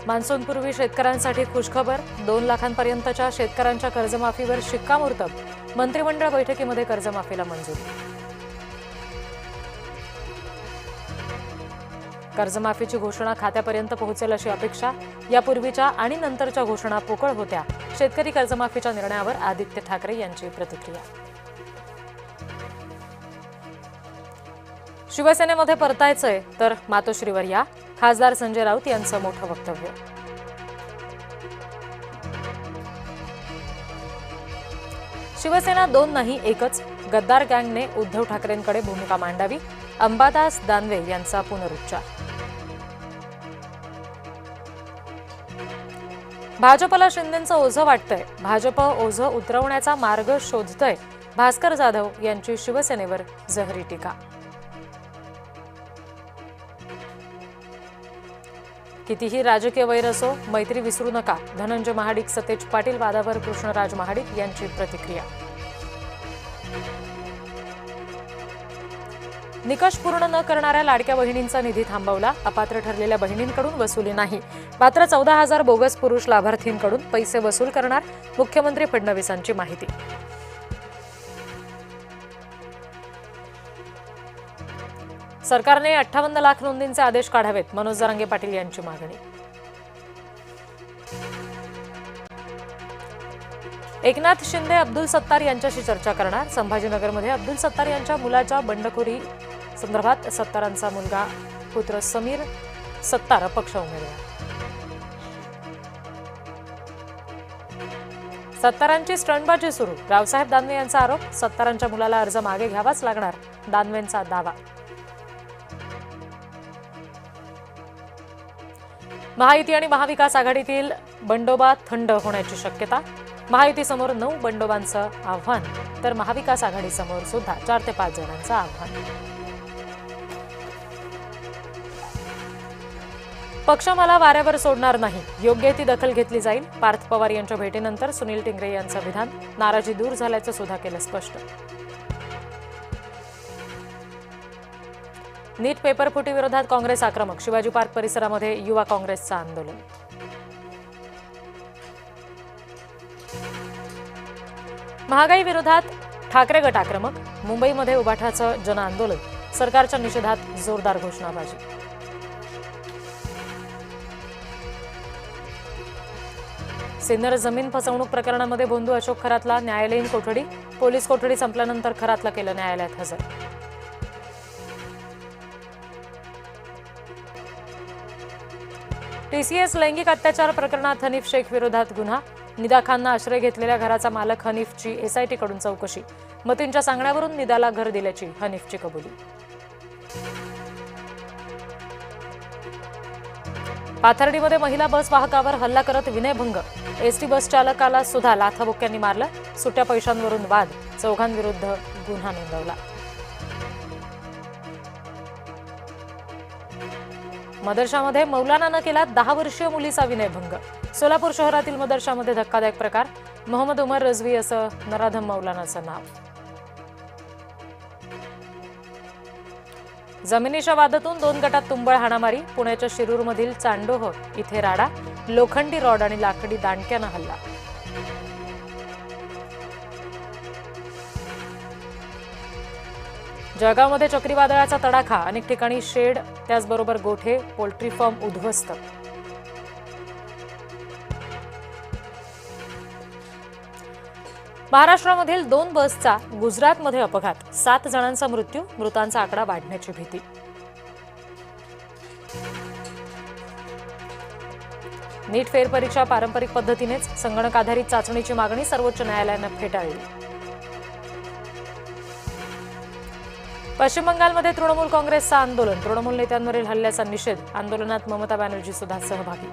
मान्सूनपूर्वी शेतकऱ्यांसाठी खुशखबर, 2 लाखांपर्यंतच्या शेतकऱ्यांच्या कर्जमाफीवर शिक्कामोर्तब. मंत्रिमंडळ बैठकीमध्ये कर्जमाफीला मंजुरी. कर्जमाफीची घोषणा खात्यापर्यंत पोहोचेल अशी अपेक्षा. यापूर्वीच्या आणि नंतरच्या घोषणा पोकळ होत्या. शेतकरी कर्जमाफीच्या निर्णयावर आदित्य ठाकरे यांची प्रतिक्रिया. शिवसेनेमध्ये परतायचंय तर मातोश्रीवर या, खासदार संजय राऊत यांचं मोठं वक्तव्य. शिवसेना 2 नाही एकच, गद्दार गँगने उद्धव ठाकरेंकडे भूमिका मांडावी. अंबादास दानवे यांचा पुनरुच्चार. भाजपला शिंदेंचं ओझं वाटतंय, भाजप ओझं उतरवण्याचा मार्ग शोधतंय. भास्कर जाधव यांची शिवसेनेवर जहरी टीका. कितीही राजकीय वैर असो, मैत्री विसरू नका. धनंजय महाडिक सतेज पाटील वादावर कृष्णराज महाडिक यांची प्रतिक्रिया. निकष पूर्ण न करणाऱ्या लाडक्या बहिणींचा निधी थांबवला. अपात्र ठरलेल्या बहिणींकडून वसुली नाही, मात्र 14,000 बोगस पुरुष लाभार्थींकडून पैसे वसूल करणार. मुख्यमंत्री फडणवीसांची माहिती. सरकारने 58 लाख नोंदींचे आदेश काढावेत. मनोज जरांगे पाटील यांची मागणी. एकनाथ शिंदे अब्दुल सत्तार यांच्याशी चर्चा करणार. संभाजीनगरमध्ये अब्दुल सत्तार यांच्या मुलाच्या बंडखोरी संदर्भात सत्तारांचा मुलगा पुत्र समीर सत्तार अपक्ष उमेदवार. सत्तारांची स्टंटबाजी सुरू. रावसाहेब दानवे यांचा आरोप. सत्तारांच्या मुलाला अर्ज मागे घ्यावाच लागणार, दानवेंचा दावा. महायुती आणि महाविकास आघाडीतील बंडोबा थंड होण्याची शक्यता. महायुतीसमोर 9 बंडोबांचं आव्हान, तर महाविकास आघाडीसमोर सुद्धा 4 ते 5 जणांचं आव्हान. पक्ष मला वाऱ्यावर सोडणार नाही, योग्य ती दखल घेतली जाईल. पार्थ पवार यांच्या भेटीनंतर सुनील टिंगरे यांचं विधान. नाराजी दूर झाल्याचं सुद्धा केलं स्पष्ट. नीट पेपरफुटी विरोधात काँग्रेस आक्रमक. शिवाजी पार्क परिसरामध्ये युवा काँग्रेसचं आंदोलन. महागाई विरोधात ठाकरे गट आक्रमक. मुंबईमध्ये उबाठाचं जनआंदोलन. सरकारच्या निषेधात जोरदार घोषणाबाजी. सिन्नर जमीन फसवणूक प्रकरणामध्ये भोंदू अशोक खरातला न्यायालयीन कोठडी. पोलीस कोठडी संपल्यानंतर खरातला केलं न्यायालयात हजर. टीसीएस लैंगिक अत्याचार प्रकरणात हनीफ शेख विरोधात गुन्हा. निदा खाननं आश्रय घेतलेल्या घराचा मालक हनीफची एसआयटीकडून चौकशी. मतींच्या सांगण्यावरून निदाला घर दिल्याची हनीफची कबुली. पाथर्डीमध्ये महिला बस वाहकावर हल्ला करत विनयभंग. एसटी बस चालकाला सुद्धा लाथाबुक्क्यांनी मारलं. सुट्या पैशांवरून वाद. 4 विरुद्ध गुन्हा नोंदवला. मदरशामध्ये मौलानानं केला 10 वर्षीय मुलीचा विनयभंग. सोलापूर शहरातील मदरशामध्ये धक्कादायक प्रकार. मोहम्मद उमर रजवी असं नराधम मौलानाचं नाव. जमिनीच्या वादातून 2 गटात तुंबळ हाणामारी. पुण्याच्या शिरूरमधील चांडोह इथे राडा. लोखंडी रॉड आणि लाकडी दांडक्यानं हल्ला. जळगावमध्ये चक्रीवादळाचा तडाखा. अनेक ठिकाणी शेड, त्याचबरोबर गोठे, पोल्ट्री फार्म उद्ध्वस्त. महाराष्ट्रामधील 2 बसचा गुजरातमध्ये अपघात. 7 जणांचा मृत्यू. मृतांचा आकडा वाढण्याची भीती. नीट फेरपरीक्षा पारंपरिक पद्धतीनेच. संगणक आधारित चाचणीची मागणी सर्वोच्च न्यायालयानं फेटाळली. पश्चिम बंगालमध्ये तृणमूल काँग्रेसचं आंदोलन. तृणमूल नेत्यांवरील हल्ल्याचा निषेध. आंदोलनात ममता बॅनर्जी सुद्धा सहभागी.